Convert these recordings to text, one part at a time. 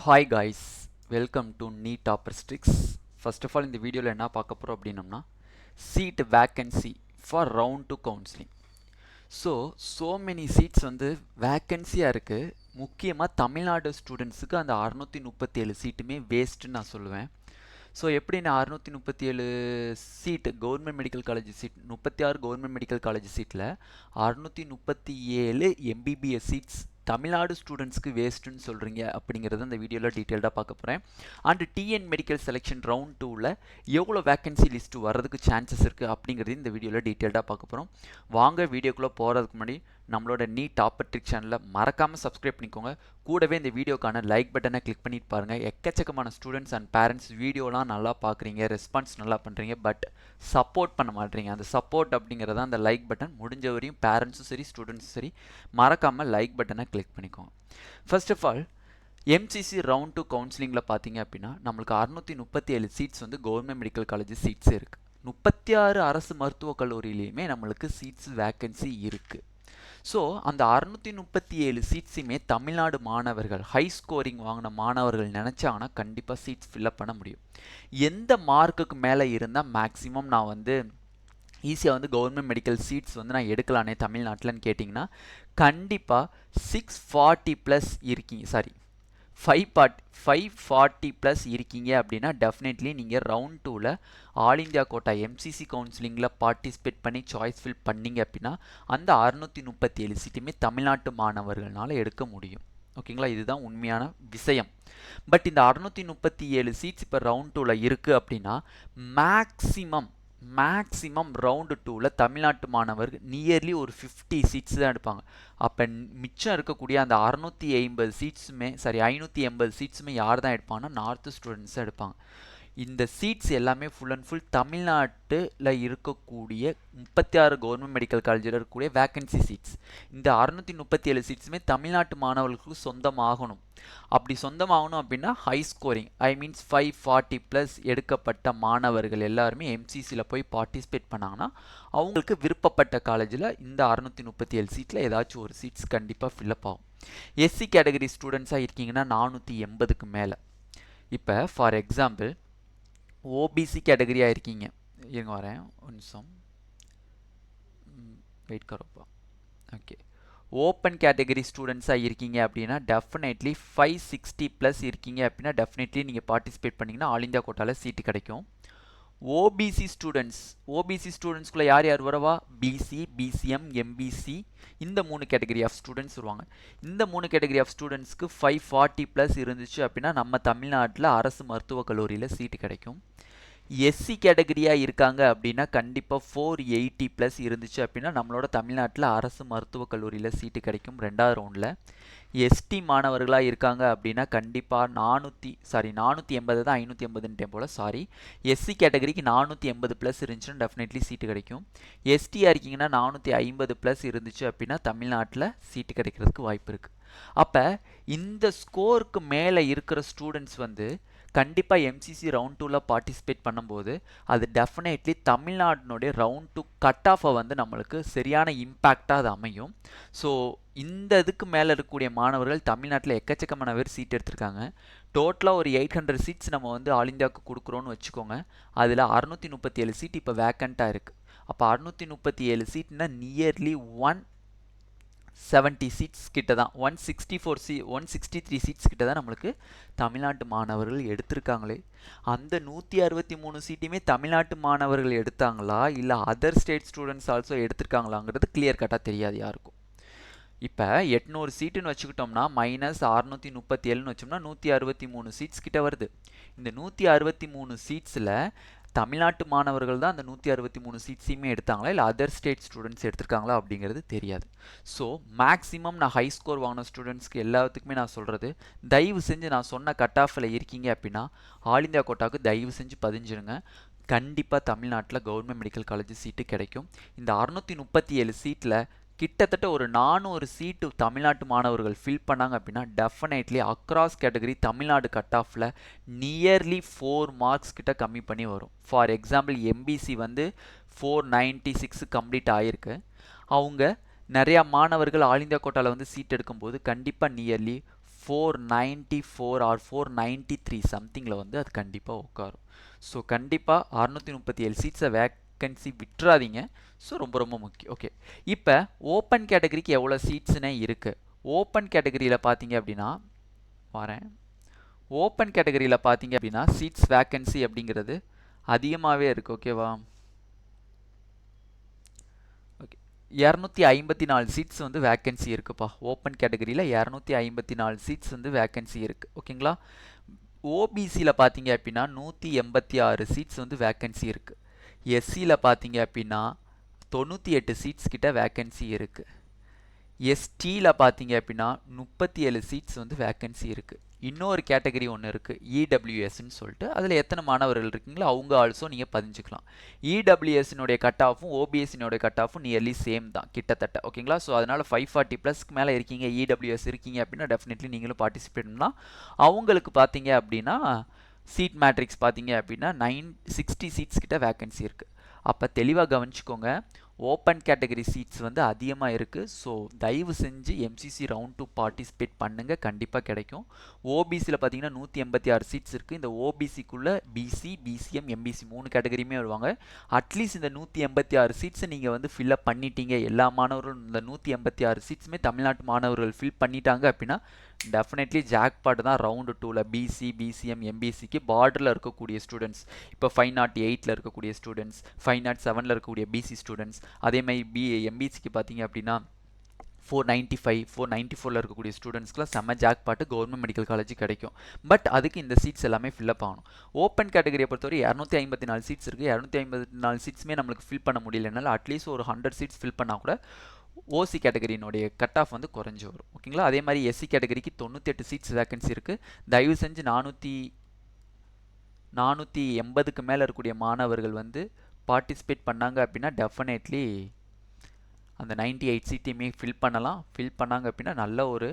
Hi guys, welcome to NEET Operatrix. First of all, இந்த வீடியோவில் என்ன பார்க்க போகிறோம் அப்படின்னம்னா seat vacancy for round two counselling. So many seats வந்து வேக்கன்சியாக இருக்குது. முக்கியமாக தமிழ்நாடு ஸ்டூடெண்ட்ஸுக்கு அந்த 637 சீட்டுமே வேஸ்ட்டுன்னு நான் சொல்லுவேன். ஸோ எப்படி நான் 637 seat government medical college seat 36 government medical college சீட்டில் 637 எம்பிபிஎஸ் சீட்ஸ் தமிழ்நாடு ஸ்டூடெண்ட்ஸ்க்கு வேஸ்ட்டுன்னு சொல்கிறீங்க அப்படிங்கிறத இந்த வீடியோவில் டீட்டெயில்டாக பார்க்க போகிறேன். And TN medical selection round 2ல் எவ்வளோ வேக்கன்சி லிஸ்ட்டு வர்றதுக்கு சான்சஸ் இருக்குது அப்படிங்கிறது இந்த வீடியோவில் டீட்டெயில்டாக பார்க்க போகிறோம். வாங்க வீடியோக்குள்ளே போகிறதுக்கு முன்னாடி நம்மளோட நீட் ஆப்பர்ட்ரிக் சேனலில் மறக்காமல் சப்ஸ்கிரைப் பண்ணிக்கோங்க. கூடவே இந்த வீடியோக்கான லைக் பட்டனை கிளிக் பண்ணிட்டு பாருங்கள். எக்கச்சக்கமான ஸ்டூடெண்ட்ஸ் அண்ட் பேரண்ட்ஸ் வீடியோலாம் நல்லா பார்க்குறீங்க, ரெஸ்பான்ஸ் நல்லா பண்ணுறீங்க, பட் சப்போர்ட் பண்ண மாட்டேறீங்க. அந்த சப்போர்ட் அப்படிங்கிறத அந்த லைக் பட்டன். முடிஞ்ச வரையும் பேரண்ட்ஸும் சரி ஸ்டூடெண்ட்ஸும் சரி மறக்காமல் லைக் பட்டனை கிளிக் பண்ணிக்கோங்க. First of all MCC round 2 கவுன்சிலிங்கில் பார்த்தீங்க அப்படின்னா நம்மளுக்கு 637 சீட்ஸ் வந்து கவர்மெண்ட் மெடிக்கல் காலேஜ் சீட்ஸ் இருக்குது. 36 அரசு மருத்துவக் கல்லூரியிலையுமே நம்மளுக்கு சீட்ஸ் வேக்கன்சி இருக்குது. ஸோ அந்த 637 சீட்ஸுமே தமிழ்நாடு மாணவர்கள் ஹை ஸ்கோரிங் வாங்கின மாணவர்கள் நினச்சாங்கன்னா கண்டிப்பாக சீட்ஸ் ஃபில்அப் பண்ண முடியும். எந்த மார்க்குக்கு மேலே இருந்தால் மேக்ஸிமம் நான் வந்து ஈஸியாக வந்து கவர்மெண்ட் மெடிக்கல் சீட்ஸ் வந்து நான் எடுக்கலானே தமிழ்நாட்டில்னு கேட்டிங்கன்னா கண்டிப்பாக 640 ப்ளஸ் இருக்கீங்க, சாரி 540 ப்ளஸ் இருக்கீங்க அப்படின்னா டெஃபினெட்லி நீங்கள் ரவுண்ட் 2ல் ஆல் இந்தியா கோட்டா எம்சிசி கவுன்சிலிங்கில் பார்ட்டிசிபேட் பண்ணி சாய்ஸ் ஃபில் பண்ணிங்க அப்படின்னா அந்த 637 சீட்டுமே தமிழ்நாட்டு மாணவர்களால் எடுக்க முடியும். ஓகேங்களா, இதுதான் உண்மையான விஷயம். பட் இந்த 637 சீட்ஸ் இப்போ ரவுண்ட் 2ல் இருக்குது அப்படின்னா மேக்ஸிமம் ரவுண்டு 2ல் தமிழ்நாட்டு மாணவர்கள் நியர்லி ஒரு 50 சீட்ஸ் தான் எடுப்பாங்க. அப்போ மிச்சம் இருக்கக்கூடிய அந்த 650 சீட்ஸுமே, சாரி 580 சீட்ஸுமே யார் தான் எடுப்பாங்கன்னா நார்த்து ஸ்டூடெண்ட்ஸ் தான் எடுப்பாங்க. இந்த சீட்ஸ் எல்லாமே ஃபுல் அண்ட் ஃபுல் தமிழ்நாட்டில் இருக்கக்கூடிய 36 கவர்மெண்ட் மெடிக்கல் காலேஜில் இருக்கக்கூடிய வேக்கன்சி சீட்ஸ். இந்த 637 சீட்ஸுமே தமிழ்நாட்டு மாணவர்களுக்கு சொந்தமாகணும். அப்படி சொந்தமாகணும் அப்படின்னா ஹை ஸ்கோரிங் மீன்ஸ் 540 ப்ளஸ் எடுக்கப்பட்ட மாணவர்கள் எல்லாருமே எம்சிசியில் போய் பார்ட்டிசிபேட் பண்ணாங்கன்னா அவங்களுக்கு விருப்பப்பட்ட காலேஜில் இந்த 637 சீட்டில் ஏதாச்சும் ஒரு சீட்ஸ் கண்டிப்பாக ஃபில்அப் ஆகும். எஸ்சி கேட்டகரி ஸ்டூடெண்ட்ஸாக இருக்கீங்கன்னா 480க்கு மேலே. இப்போ ஃபார் எக்ஸாம்பிள் ஓபிசி கேட்டகரியாக இருக்கீங்க, இருங்க வரேன் ஒரு நிமிஷம், வெயிட் கரோப்பா. ஓகே, ஓப்பன் கேட்டகரி ஸ்டூடெண்ட்ஸாக இருக்கீங்க அப்படின்னா டெஃபினெட்லி 560 ப்ளஸ் இருக்கீங்க அப்படின்னா டெஃபினெட்லி நீங்கள் பார்ட்டிசிபேட் பண்ணிங்கன்னா ஆல் இந்தியா கோட்டாவில் சீட்டு கிடைக்கும். ஓபிசி ஸ்டூடெண்ட்ஸ்குள்ளே யார் வரவா? பிசி, பிசிஎம், எம்பிசி, இந்த 3 கேட்டகரி ஆஃப் ஸ்டூடெண்ட்ஸ் வருவாங்க. இந்த 3 கேட்டகரி ஆஃப் ஸ்டூடெண்ட்ஸ்க்கு 540 ப்ளஸ் இருந்துச்சு அப்படின்னா நம்ம தமிழ்நாட்டில் அரசு மருத்துவக் கல்லூரியில் சீட்டு கிடைக்கும். எஸ்சி கேட்டகரியாக இருக்காங்க அப்படின்னா கண்டிப்பாக 480 ப்ளஸ் இருந்துச்சு அப்படின்னா நம்மளோட தமிழ்நாட்டில் அரசு மருத்துவக் கல்லூரியில் சீட்டு கிடைக்கும் 2வது ரவுண்டில். எஸ்டி மாணவர்களாக இருக்காங்க அப்படின்னா கண்டிப்பாக 480 தான் 580 போல், சாரி எஸ்சி கேட்டகரிக்கு 480 ப்ளஸ் இருந்துச்சுன்னா டெஃபினெட்லி சீட்டு கிடைக்கும். எஸ்டியாக இருக்கீங்கன்னா 450 ப்ளஸ் இருந்துச்சு அப்படின்னா தமிழ்நாட்டில் சீட்டு கிடைக்கிறதுக்கு வாய்ப்பு இருக்குது. அப்போ இந்த ஸ்கோருக்கு மேலே இருக்கிற ஸ்டூடெண்ட்ஸ் வந்து கண்டிப்பாக எம்சிசி ரவுண்ட் 2ல் பார்ட்டிசிபேட் பண்ணும்போது அது டெஃபினெட்லி தமிழ்நாட்டினுடைய ரவுண்ட் 2 கட் ஆஃபை வந்து நம்மளுக்கு சரியான இம்பேக்டாக அது அமையும். ஸோ இந்த இதுக்கு மேலே இருக்கக்கூடிய மாணவர்கள் தமிழ்நாட்டில் எக்கச்சக்கமான பேர் சீட் எடுத்திருக்காங்க. டோட்டலாக ஒரு 800 சீட்ஸ் நம்ம வந்து ஆல் இந்தியாவுக்கு கொடுக்குறோன்னு வச்சுக்கோங்க. அதில் 637 சீட் இப்போ வேக்கண்ட்டாக இருக்குது. அப்போ 637 சீட்னா நியர்லி 170 சீட்ஸ் கிட்ட தான், 163 சீட்ஸ் கிட்ட தான் நம்மளுக்கு தமிழ்நாட்டு மாணவர்கள் எடுத்திருக்காங்களே. அந்த 163 சீட்டுமே தமிழ்நாட்டு மாணவர்கள் எடுத்தாங்களா இல்லை அதர் ஸ்டேட் ஸ்டூடெண்ட்ஸ் ஆல்சோ எடுத்திருக்காங்களாங்கிறது கிளியர் கட்டாக தெரியாது யாருக்கும். இப்போ 800 சீட்டுன்னு வச்சுக்கிட்டோம்னா மைனஸ் 637ன்னு வச்சோம்னா 163 சீட்ஸ் கிட்ட வருது. இந்த 163 சீட்ஸில் தமிழ்நாட்டு மாணவர்கள் தான் அந்த 163 சீட்ஸையுமே எடுத்தாங்களா இல்லை அதர் ஸ்டேட் ஸ்டூடெண்ட்ஸ் எடுத்திருக்காங்களா அப்படிங்கிறது தெரியாது. ஸோ மேக்ஸிமம் நான் ஹை ஸ்கோர் வாங்கின ஸ்டூடெண்ட்ஸ்க்கு எல்லாத்துக்குமே நான் சொல்கிறது, தயவு செஞ்சு நான் சொன்ன கட் ஆஃபில் இருக்கீங்க அப்படின்னா ஆல் இந்தியா கோட்டாவுக்கு தயவு செஞ்சு பதிஞ்சிருங்க. கண்டிப்பாக தமிழ்நாட்டில் கவர்மெண்ட் மெடிக்கல் காலேஜ் சீட்டு கிடைக்கும். இந்த 637 சீட்டில் கிட்டத்தட்ட ஒரு 400 சீட்டு தமிழ்நாட்டு மாணவர்கள் ஃபில் பண்ணாங்க அப்படின்னா definitely across category Tamil Nadu cut ஆஃபில் நியர்லி 4 மார்க்ஸ் கிட்ட கம்மி பண்ணி வரும். ஃபார் எக்ஸாம்பிள் எம்பிசி வந்து 496 கம்ப்ளீட் ஆகிருக்கு. அவங்க நிறையா மாணவர்கள் ஆல் இந்தியா கோட்டாவில் வந்து சீட் எடுக்கும்போது கண்டிப்பாக நியர்லி 494 ஆர் 493 சம்திங்கில் வந்து அது கண்டிப்பாக உட்காரும். ஸோ கண்டிப்பாக 637 சீட்ஸை வேக்கன்சி விட்டுறாதீங்க. ஸோ ரொம்ப ரொம்ப முக்கியம். ஓகே, இப்போ ஓப்பன் கேட்டகரிக்கு எவ்வளோ சீட்ஸ்னே இருக்குது. ஓப்பன் கேட்டகரியில் பார்த்தீங்க அப்படின்னா வரேன். ஓப்பன் கேட்டகரியில் பார்த்தீங்க அப்படின்னா சீட்ஸ் வேக்கன்சி அப்படிங்கிறது அதிகமாகவே இருக்குது. ஓகேவா? ஓகே, 254 சீட்ஸ் வந்து வேக்கன்சி இருக்குப்பா. ஓப்பன் கேட்டகரியில் 254 சீட்ஸ் வந்து வேக்கன்சி இருக்குது. ஓகேங்களா? ஓபிசியில் பார்த்தீங்க அப்படின்னா 186 சீட்ஸ் வந்து வேக்கன்சி இருக்குது. எஸ்சியில் பார்த்தீங்க அப்படின்னா 98 சீட்ஸ் கிட்ட வேக்கன்சி இருக்குது. எஸ்டியில் பார்த்தீங்க அப்படின்னா 37 சீட்ஸ் வந்து வேக்கன்சி இருக்குது. இன்னொரு கேட்டகரி ஒன்று இருக்குது, இடபிள்யூஎஸ்ன்னு சொல்லிட்டு. அதில் எத்தனை மாணவர்கள் இருக்கீங்களோ அவங்க ஆல்சோ நீங்கள் பதிஞ்சுக்கலாம். இடபிள்யூஎஸ்னுடைய கட் ஆஃபும் ஓபிஎஸ்னுடைய கட் ஆஃபும் நியர்லி சேம் தான் கிட்டத்தட்ட. ஓகேங்களா? ஸோ அதனால் 540+ மேலே இருக்கீங்க, இடபிள்யூஎஸ் இருக்கீங்க அப்படின்னா டெஃபினெட்லி நீங்களும் பார்ட்டிசிபேட் பண்ணலாம். அவங்களுக்கு பார்த்தீங்க அப்படின்னா சீட் மேட்ரிக்ஸ் பார்த்தீங்க அப்படின்னா 960 சீட்ஸ் கிட்ட வேக்கன்சி இருக்குது. அப்போ தெளிவாக கவனிச்சுக்கோங்க, ஓப்பன் கேட்டகரி சீட்ஸ் வந்து அதிகமாக இருக்குது. ஸோ தயவு செஞ்சு எம்சிசி ரவுண்ட் 2 பார்ட்டிசிபேட் பண்ணுங்கள், கண்டிப்பாக கிடைக்கும். ஓபிசியில் பார்த்தீங்கன்னா 186 சீட்ஸ் இருக்குது. இந்த ஓபிசிக்குள்ளே பிசி, பிசிஎம், எம்பிசி 3 கேட்டகரியுமே வருவாங்க. அட்லீஸ்ட் இந்த 186 சீட்ஸை நீங்கள் வந்து ஃபில்அப் பண்ணிட்டீங்க, எல்லா மாணவர்களும் இந்த 186 சீட்ஸுமே தமிழ்நாட்டு மாணவர்கள் ஃபில் பண்ணிட்டாங்க அப்படின்னா டெஃபினெட்லி ஜாக்பாட் தான் ரவுண்டு 2ல். பிசி, பிசிஎம், எம்பிசிக்கு பார்டரில் இருக்கக்கூடிய ஸ்டூடெண்ட்ஸ், இப்போ 508ல் இருக்கக்கூடிய ஸ்டூடெண்ட்ஸ், 507ல் இருக்கக்கூடிய பிசி ஸ்டூடெண்ட்ஸ், அதே மாதிரி எம்பிசிக்கு பார்த்தீங்க அப்படின்னா 495, 494ல் இருக்கக்கூடிய ஸ்டூடெண்ட்ஸ்க்குலாம் செம்ம ஜாக்பாட்டு கவர்மெண்ட் மெடிக்கல் காலேஜ் கிடைக்கும். பட் அதுக்கு இந்த சீட்ஸ் எல்லாமே ஃபில்அப் ஆகணும். ஓப்பன் கேட்டகரியை பொறுத்தவரை 254 சீட்ஸ் இருக்குது. 254 சீட்ஸுமே நம்மளுக்கு ஃபில் பண்ண முடியலனால அட்லீஸ்ட் ஒரு 100 சீட்ஸ் ஃபில் பண்ணால் கூட ஓசி கேட்டகரியினுடைய கட் ஆஃப் வந்து குறைஞ்சி வரும். ஓகேங்களா? அதே மாதிரி எஸ்சி கேட்டகரிக்கு 98 சீட்ஸ் வேக்கன்சி இருக்குது. தயவு செஞ்சு 480க்கு மேலே இருக்கக்கூடிய மாணவர்கள் வந்து பார்ட்டிசிபேட் பண்ணாங்க அப்படின்னா டெஃபினெட்லி அந்த 98 சீட்டையுமே ஃபில் பண்ணலாம். ஃபில் பண்ணாங்க அப்படின்னா நல்ல ஒரு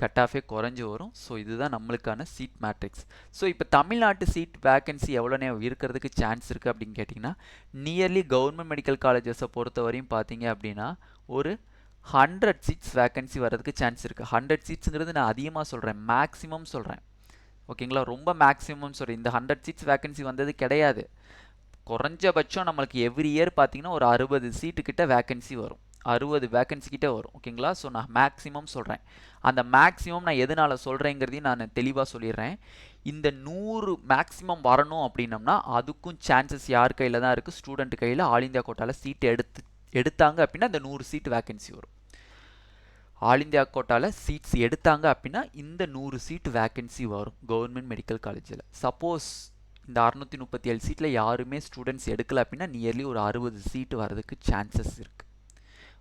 கட் ஆஃபே குறைஞ்சி வரும். ஸோ இதுதான் நம்மளுக்கான சீட் மேட்ரிக்ஸ். ஸோ இப்போ தமிழ்நாட்டு சீட் வேக்கன்சி எவ்வளோனே இருக்கிறதுக்கு சான்ஸ் இருக்குது அப்படின்னு கேட்டிங்கன்னா, நியர்லி கவர்மெண்ட் மெடிக்கல் காலேஜஸை பொறுத்த வரையும் பார்த்தீங்க அப்படின்னா ஒரு 100 சீட்ஸ் வேக்கன்சி வர்றதுக்கு சான்ஸ் இருக்குது. 100 சீட்ஸுங்கிறது நான் அதிகமாக சொல்கிறேன், மேக்ஸிமம் சொல்கிறேன். ஓகேங்களா? ரொம்ப மேக்ஸிமம் சொல்கிறேன். இந்த 100 சீட்ஸ் வேக்கன்சி வந்தது கிடையாது. குறைஞ்சபட்சம் நம்மளுக்கு எவ்ரி இயர் பார்த்தீங்கன்னா ஒரு 60 சீட்டு கிட்ட வேக்கன்சி வரும், 60 வேக்கன்சி கிட்ட வரும். ஓகேங்களா? ஸோ நான் மேக்ஸிமம் சொல்கிறேன். அந்த மேக்ஸிமம் நான் எதனால் சொல்கிறேங்கிறதையும் நான் தெளிவாக சொல்லிடுறேன். இந்த 100 மேக்ஸிமம் வரணும் அப்படின்னம்னா அதுக்கும் சான்சஸ் யார் கையில் தான் இருக்குது? ஸ்டூடெண்ட் கையில். ஆல் இந்தியா கோட்டாவில் சீட் எடுத்தாங்க அப்படின்னா இந்த 100 சீட் வேக்கன்சி வரும். ஆல் இந்தியா கோட்டாவில் சீட்ஸ் எடுத்தாங்க அப்படின்னா இந்த 100 சீட் வேக்கன்சி வரும் கவர்மெண்ட் மெடிக்கல் காலேஜில். சப்போஸ் இந்த 637 சீட்டில் யாருமே ஸ்டூடெண்ட்ஸ் எடுக்கல அப்படின்னா நியர்லி ஒரு 60 சீட்டு வரதுக்கு சான்சஸ் இருக்குது.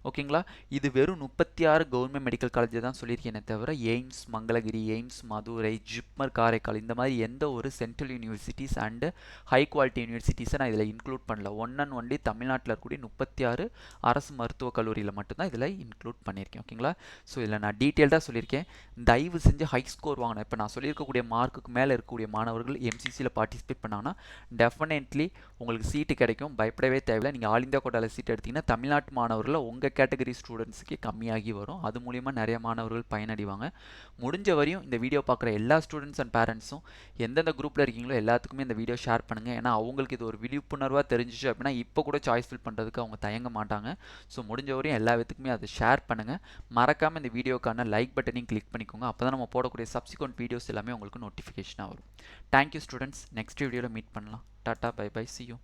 ஓகேங்களா? இது வெறும் 36 கவர்மெண்ட் மெடிக்கல் காலேஜ் தான் சொல்லியிருக்கேனே தவிர AIIMS Mangalagiri, AIIMS Madurai, JIPMER Karaikal இந்த மாதிரி எந்த ஒரு central universities and high quality யூனிவர்சிட்டிஸை நான் இதில் இன்க்ளூட் பண்ணல. ஒன்லி தமிழ்நாட்டில் இருக்கக்கூடிய 36 அரசு மருத்துவக் கல்லூரியில் மட்டும்தான் இதில் இன்க்ளூட் பண்ணியிருக்கேன். ஓகேங்களா? ஸோ இதில் நான் டீட்டெயில்டாக சொல்லியிருக்கேன். தயவு செஞ்சு ஹை ஸ்கோர் வாங்கணும். இப்போ நான் சொல்லியிருக்கக்கூடிய மார்க்குக்கு மேலே இருக்கக்கூடிய மாணவர்கள் எம்சிசியில் பார்ட்டிசிபேட் பண்ணாங்கன்னா டெஃபினெட்லி உங்களுக்கு சீட்டு கிடைக்கும், பயப்படவே தேவையில்லை. நீங்கள் ஆல் இந்தியா கோட்டாவில் சீட் எடுத்திங்கன்னா தமிழ்நாட்டு மாணவர்களில் உங்கள் கேட்டகரி ஸ்டூடெண்ட்ஸுக்கு கம்மியாகி வரும். அது மூலிமா நிறைய மாணவர்கள் பயனடைவாங்க. முடிஞ்ச வரையும் இந்த வீடியோ பார்க்குற எல்லா ஸ்டூடெண்ட்ஸ் அண்ட் பேரண்ட்ஸும் எந்தெந்த குரூப்பில் இருக்கீங்களோ எல்லாத்துக்குமே இந்த வீடியோ ஷேர் பண்ணுங்கள். ஏன்னா அவங்களுக்கு இது ஒரு விழிப்புணர்வாக தெரிஞ்சிச்சு அப்படின்னா இப்போ கூட சாய்ஸ் ஃபில் பண்ணுறதுக்கு அவங்க தயங்க மாட்டாங்க. ஸோ முடிஞ்ச வரையும் எல்லா விதத்துக்குமே அதை ஷேர் பண்ணுங்கள். மறக்காமல் இந்த வீடியோக்கான லைக் பட்டனையும் கிளிக் பண்ணிக்கோங்க. அப்போ தான் நம்ம போடக்கூடிய சப்சிக்வெண்ட் வீடியோஸ் எல்லாமே உங்களுக்கு நோட்டிஃபிகேஷனாக வரும். Thank you students. நெக்ஸ்ட் வீடியோவில் மீட் பண்ணலாம். Tata, bye bye, see you.